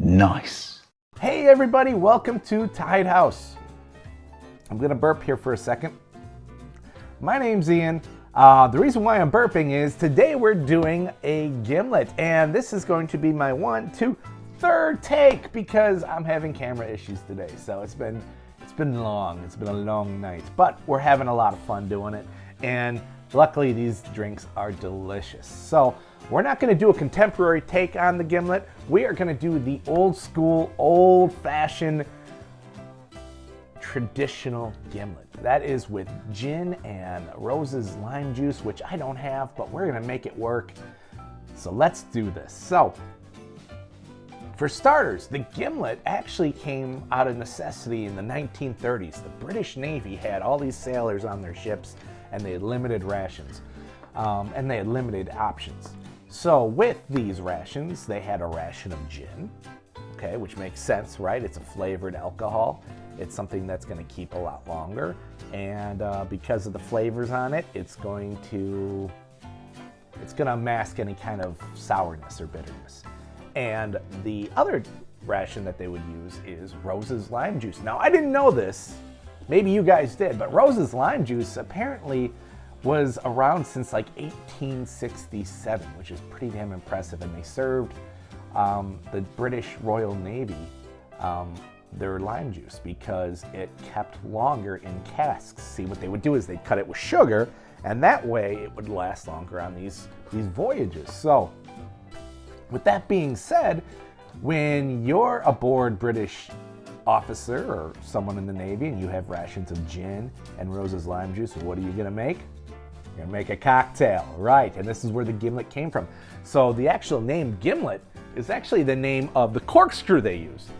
Nice. Hey everybody, welcome to Tide House. I'm gonna burp here for a second. My name's Ian. The reason why I'm burping is today we're doing a gimlet, and this is going to be my third take because I'm having camera issues today. So it's been long. It's been a long night, but we're having a lot of fun doing it, and luckily these drinks are delicious. So we're not going to do a contemporary take on the gimlet. We are going to do the old school, old-fashioned, traditional gimlet. That is with gin and Rose's lime juice, which I don't have, but we're going to make it work. So let's do this. So for starters, the gimlet actually came out of necessity in the 1930s. The British Navy had all these sailors on their ships, and they had limited rations, and they had limited options. So with these rations, they had a ration of gin, okay, which makes sense, right? It's a flavored alcohol. It's something that's going to keep a lot longer, and because of the flavors on it, it's going to mask any kind of sourness or bitterness. And the other ration that they would use is Rose's lime juice. Now, I didn't know this. Maybe you guys did, but Rose's lime juice apparently was around since like 1867, which is pretty damn impressive. And they served the British Royal Navy their lime juice because it kept longer in casks. See, what they would do is they'd cut it with sugar, and that way it would last longer on these voyages. So with that being said, when you're aboard British officer or someone in the Navy and you have rations of gin and Rose's lime juice, what are you gonna make? You're gonna make a cocktail, right? And this is where the gimlet came from. So the actual name gimlet is actually the name of the corkscrew they used.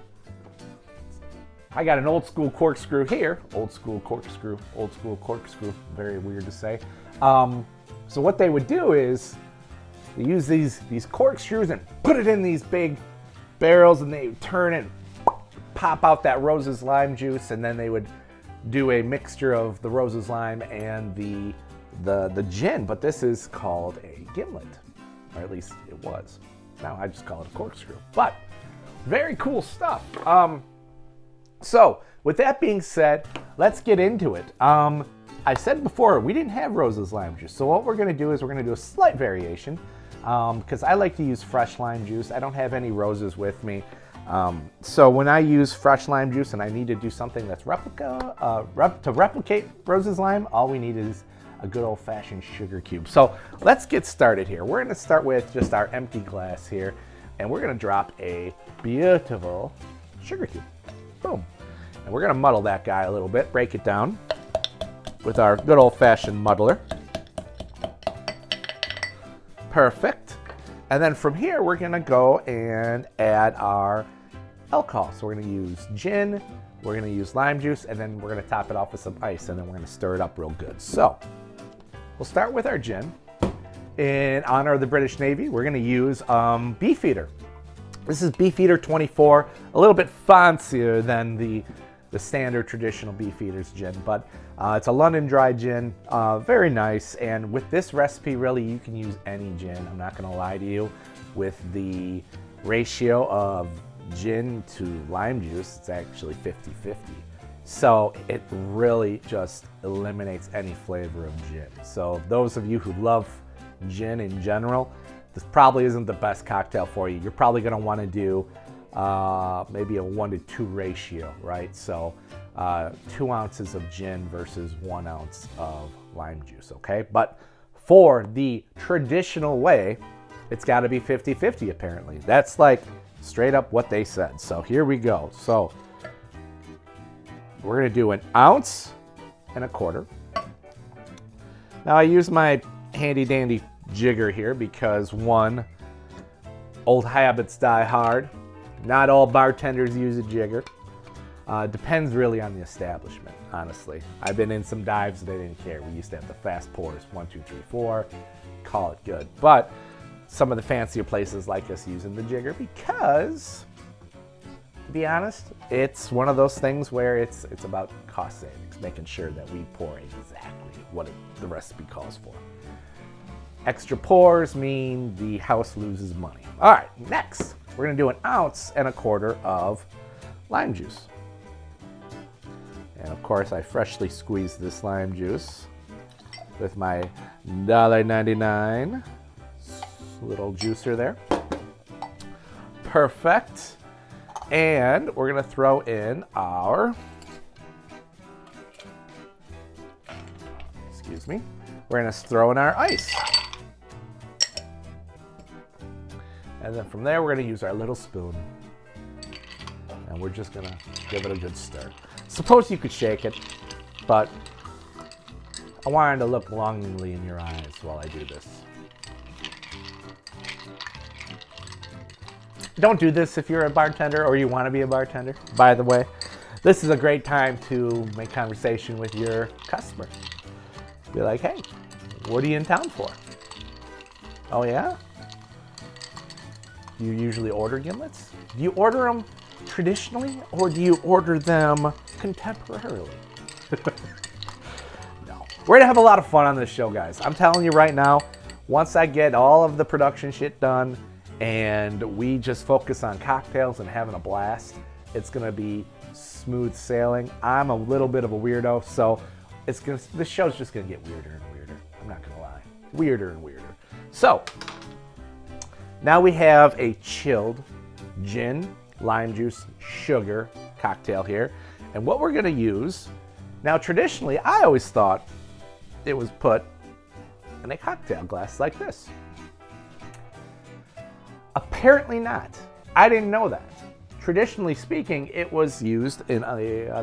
I got an old school corkscrew here. Old school corkscrew, very weird to say. So what they would do is they use these corkscrews and put it in these big barrels, and they would turn and pop out that Rose's lime juice, and then they would do a mixture of the Rose's lime and the gin, but this is called a gimlet, or at least it was. Now I just call it a corkscrew, but very cool stuff. So with that being said, let's get into it. I said before, we didn't have Rose's lime juice, so what we're gonna do is we're gonna do a slight variation, because I like to use fresh lime juice. I don't have any roses with me. So when I use fresh lime juice and I need to do something that's to replicate Rose's lime, all we need is a good old-fashioned sugar cube. So let's get started here. We're gonna start with just our empty glass here, and we're gonna drop a beautiful sugar cube. Boom. And we're gonna muddle that guy a little bit, break it down with our good old-fashioned muddler. Perfect. And then from here, we're gonna go and add our alcohol. So we're gonna use gin, we're gonna use lime juice, and then we're gonna top it off with some ice, and then we're gonna stir it up real good. So we'll start with our gin. In honor of the British Navy, we're gonna use Beefeater. This is Beefeater 24, a little bit fancier than the standard traditional Beefeater's gin, but it's a London dry gin, very nice. And with this recipe, really, you can use any gin. I'm not gonna lie to you. With the ratio of gin to lime juice, it's actually 50-50. So it really just eliminates any flavor of gin. So those of you who love gin in general, this probably isn't the best cocktail for you. You're probably gonna wanna do maybe a 1-to-2 ratio, right? So 2 ounces of gin versus 1 ounce of lime juice, okay? But for the traditional way, it's gotta be 50-50 apparently. That's like straight up what they said. So here we go. So we're gonna do 1.25 ounces. Now I use my handy dandy jigger here because one, old habits die hard. Not all bartenders use a jigger. Depends really on the establishment, honestly. I've been in some dives that they didn't care. We used to have the fast pours, 1, 2, 3, 4, call it good. But some of the fancier places like us using the jigger because, to be honest, it's one of those things where it's about cost savings, making sure that we pour exactly what the recipe calls for. Extra pours mean the house loses money. All right, next. we're gonna do 1.25 ounces of lime juice. And of course, I freshly squeezed this lime juice with my $1.99 little juicer there. Perfect. And we're gonna throw in our, excuse me, we're gonna throw in our ice. And then from there, we're gonna use our little spoon. And we're just gonna give it a good stir. Suppose you could shake it, but I wanted to look longingly in your eyes while I do this. Don't do this if you're a bartender or you want to be a bartender. By the way, this is a great time to make conversation with your customer. Be like, hey, what are you in town for? Oh yeah? Do you usually order gimlets? Do you order them traditionally or do you order them contemporarily? No. We're gonna have a lot of fun on this show, guys. I'm telling you right now, once I get all of the production shit done and we just focus on cocktails and having a blast, it's gonna be smooth sailing. I'm a little bit of a weirdo, so this show's just gonna get weirder and weirder. I'm not gonna lie, weirder and weirder. So now we have a chilled gin, lime juice, sugar cocktail here, and what we're gonna use. Now, traditionally, I always thought it was put in a cocktail glass like this. Apparently not. I didn't know that. Traditionally speaking, it was used in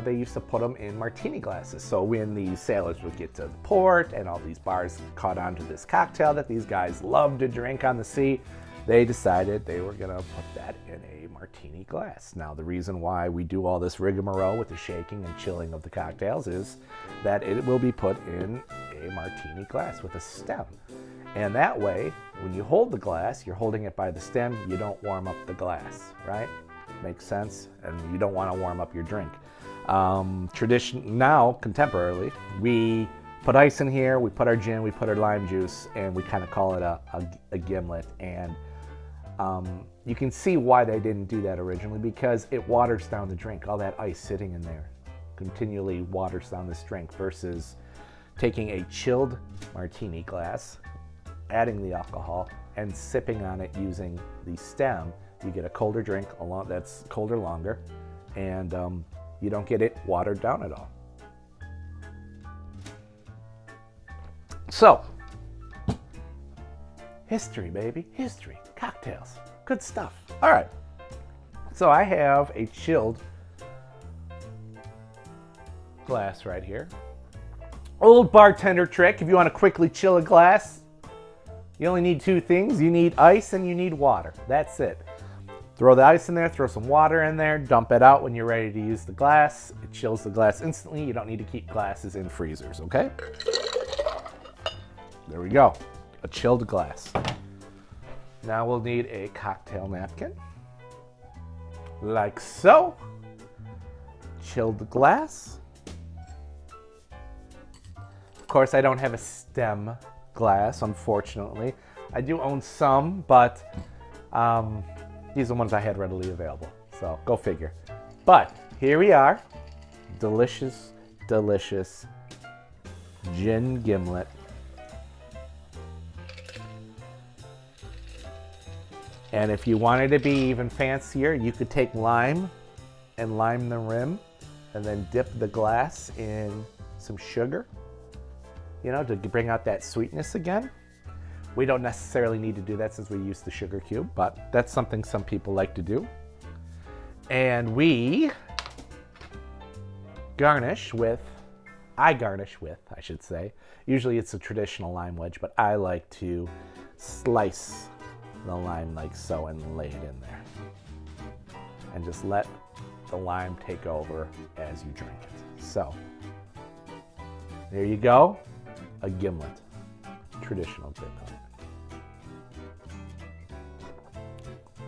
they used to put them in martini glasses. So when the sailors would get to the port and all these bars caught on to this cocktail that these guys love to drink on the sea, they decided they were gonna put that in a martini glass. Now, the reason why we do all this rigmarole with the shaking and chilling of the cocktails is that it will be put in a martini glass with a stem. And that way, when you hold the glass, you're holding it by the stem, you don't warm up the glass, right? Makes sense? And you don't want to warm up your drink. Now, contemporarily, we put ice in here, we put our gin, we put our lime juice, and we kind of call it a gimlet. And you can see why they didn't do that originally, because it waters down the drink. All that ice sitting in there continually waters down this drink versus taking a chilled martini glass, adding the alcohol, and sipping on it using the stem. You get a colder drink that's colder longer, and you don't get it watered down at all. So, history, baby, history, cocktails, good stuff. All right, so I have a chilled glass right here. Old bartender trick, if you want to quickly chill a glass, you only need two things. You need ice and you need water. That's it. Throw the ice in there, throw some water in there, dump it out when you're ready to use the glass. It chills the glass instantly. You don't need to keep glasses in freezers, okay? There we go, a chilled glass. Now we'll need a cocktail napkin, like so. Chilled glass. Of course, I don't have a stem glass, unfortunately. I do own some, but these are the ones I had readily available, so go figure. But here we are, delicious, delicious gin gimlet. And if you wanted to be even fancier, you could take lime and lime the rim and then dip the glass in some sugar, you know, to bring out that sweetness again. We don't necessarily need to do that since we use the sugar cube, but that's something some people like to do. And I garnish with, I should say. Usually it's a traditional lime wedge, but I like to slice the lime like so and lay it in there. And just let the lime take over as you drink it. So, there you go, a gimlet, traditional gimlet.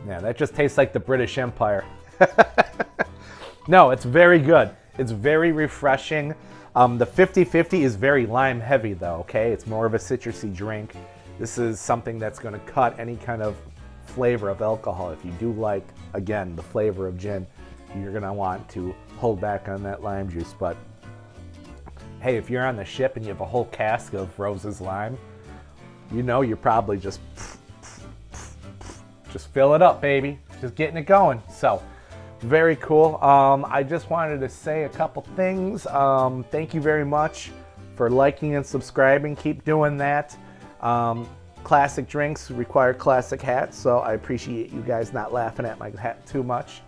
Yeah, that just tastes like the British Empire. No, it's very good. It's very refreshing. The 50-50 is very lime heavy though, okay? It's more of a citrusy drink. This is something that's gonna cut any kind of flavor of alcohol. If you do like, again, the flavor of gin, you're gonna want to hold back on that lime juice. But hey, if you're on the ship and you have a whole cask of Rose's lime, you know you're probably just fill it up, baby. Just getting it going. So very cool. I just wanted to say a couple things. Thank you very much for liking and subscribing. Keep doing that. Classic drinks require classic hats, so I appreciate you guys not laughing at my hat too much.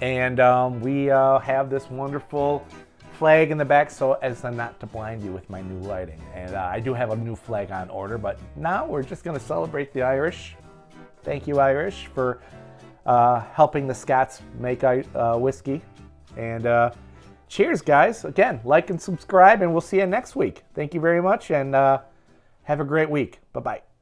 And we have this wonderful flag in the back so as not to blind you with my new lighting. And I do have a new flag on order, but now we're just going to celebrate the Irish. Thank you, Irish, for helping the Scots make whiskey. And cheers, guys. Again, like and subscribe, and we'll see you next week. Thank you very much, and have a great week. Bye-bye.